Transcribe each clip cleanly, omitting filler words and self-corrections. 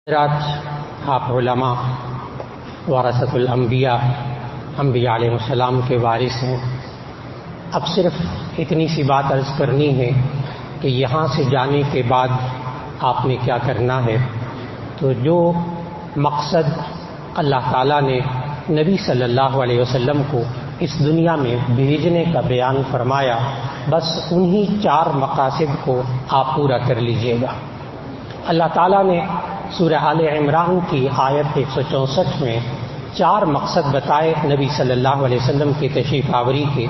حضرات، آپ علماء ورثۃ الانبیاء، انبیاء علیہ السلام کے وارث ہیں۔ اب صرف اتنی سی بات عرض کرنی ہے کہ یہاں سے جانے کے بعد آپ نے کیا کرنا ہے۔ تو جو مقصد اللہ تعالیٰ نے نبی صلی اللہ علیہ وسلم کو اس دنیا میں بھیجنے کا بیان فرمایا، بس انہی 4 مقاصد کو آپ پورا کر لیجئے گا۔ اللہ تعالیٰ نے سورہ آل عمران کی آیت 164 میں 4 مقصد بتائے نبی صلی اللہ علیہ وسلم کی تشریف آوری کے۔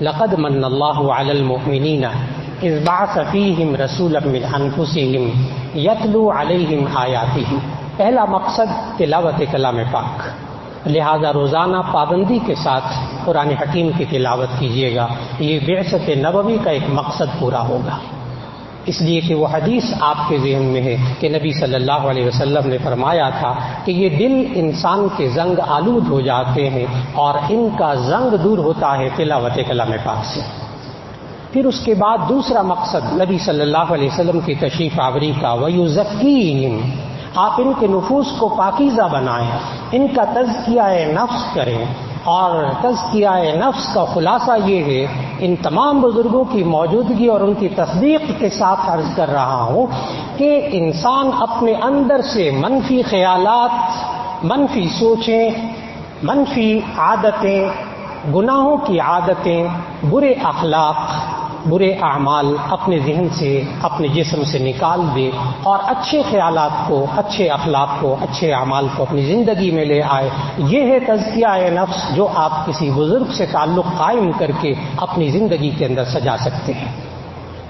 لقد من اللہ علی المؤمنین اذ بعث فیہم رسولا من انفسہم یتلو علیہم آیاتہ۔ پہلا مقصد تلاوت کلام پاک، لہذا روزانہ پابندی کے ساتھ قرآن حکیم کی تلاوت کیجیے گا۔ یہ بعثت نبوی کا ایک مقصد پورا ہوگا، اس لیے کہ وہ حدیث آپ کے ذہن میں ہے کہ نبی صلی اللہ علیہ وسلم نے فرمایا تھا کہ یہ دل انسان کے زنگ آلود ہو جاتے ہیں اور ان کا زنگ دور ہوتا ہے تلاوت کلام پاک سے۔ پھر اس کے بعد دوسرا مقصد نبی صلی اللہ علیہ وسلم کی تشریف آوری کا، وَيُزَكِّيهِمْ، آپ ان کے نفوس کو پاکیزہ بنائیں، ان کا تزکیہ نفس کریں۔ اور تزکیہ نفس کا خلاصہ یہ ہے، ان تمام بزرگوں کی موجودگی اور ان کی تصدیق کے ساتھ عرض کر رہا ہوں کہ انسان اپنے اندر سے منفی خیالات، منفی سوچیں، منفی عادتیں، گناہوں کی عادتیں، برے اخلاق، برے اعمال اپنے ذہن سے، اپنے جسم سے نکال دے اور اچھے خیالات کو، اچھے اخلاق کو، اچھے اعمال کو اپنی زندگی میں لے آئے۔ یہ ہے تزکیہ نفس جو آپ کسی بزرگ سے تعلق قائم کر کے اپنی زندگی کے اندر سجا سکتے ہیں۔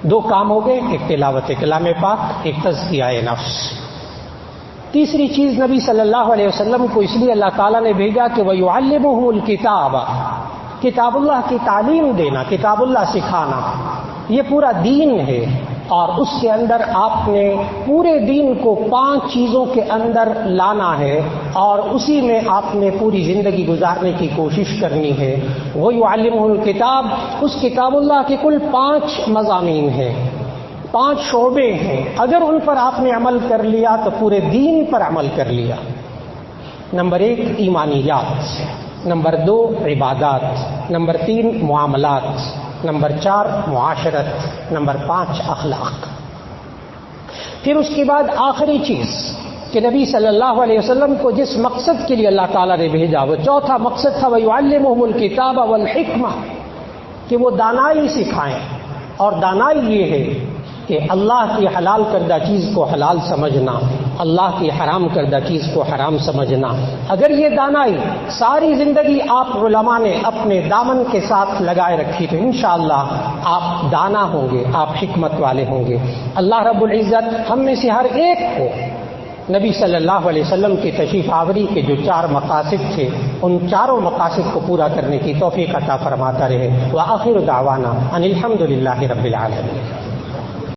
2 کام ہو گئے، ایک تلاوت کلام پاک، ایک تزکیہ نفس۔ تیسری چیز نبی صلی اللہ علیہ وسلم کو اس لیے اللہ تعالیٰ نے بھیجا کہ وَيُعَلِّمُهُمُ الْكِتَابَ، کتاب اللہ کی تعلیم دینا، کتاب اللہ سکھانا، یہ پورا دین ہے۔ اور اس کے اندر آپ نے پورے دین کو 5 چیزوں کے اندر لانا ہے اور اسی میں آپ نے پوری زندگی گزارنے کی کوشش کرنی ہے۔ وہ یعلمہ الکتاب، اس کتاب اللہ کے کل 5 مضامین ہیں، 5 شعبے ہیں۔ اگر ان پر آپ نے عمل کر لیا تو پورے دین پر عمل کر لیا۔ نمبر 1 ایمانیات، نمبر 2 عبادات، نمبر 3 معاملات، نمبر 4 معاشرت، نمبر 5 اخلاق۔ پھر اس کے بعد آخری چیز کہ نبی صلی اللہ علیہ وسلم کو جس مقصد کے لیے اللہ تعالیٰ نے بھیجا، وہ چوتھا مقصد تھا وَيُعَلِّمُهُمُ الْكِتَابَ وَالْحِكْمَةَ، کہ وہ دانائی سکھائیں۔ اور دانائی یہ ہے کہ اللہ کی حلال کردہ چیز کو حلال سمجھنا، اللہ کی حرام کردہ چیز کو حرام سمجھنا۔ اگر یہ دانائی ساری زندگی آپ علماء نے اپنے دامن کے ساتھ لگائے رکھی تو انشاءاللہ آپ دانا ہوں گے، آپ حکمت والے ہوں گے۔ اللہ رب العزت ہم میں سے ہر ایک کو نبی صلی اللہ علیہ وسلم کی تشریف آوری کے جو 4 مقاصد تھے، ان 4 مقاصد کو پورا کرنے کی توفیق عطا فرماتا رہے۔ وآخر دعوانا ان الحمد للہ رب العالمین۔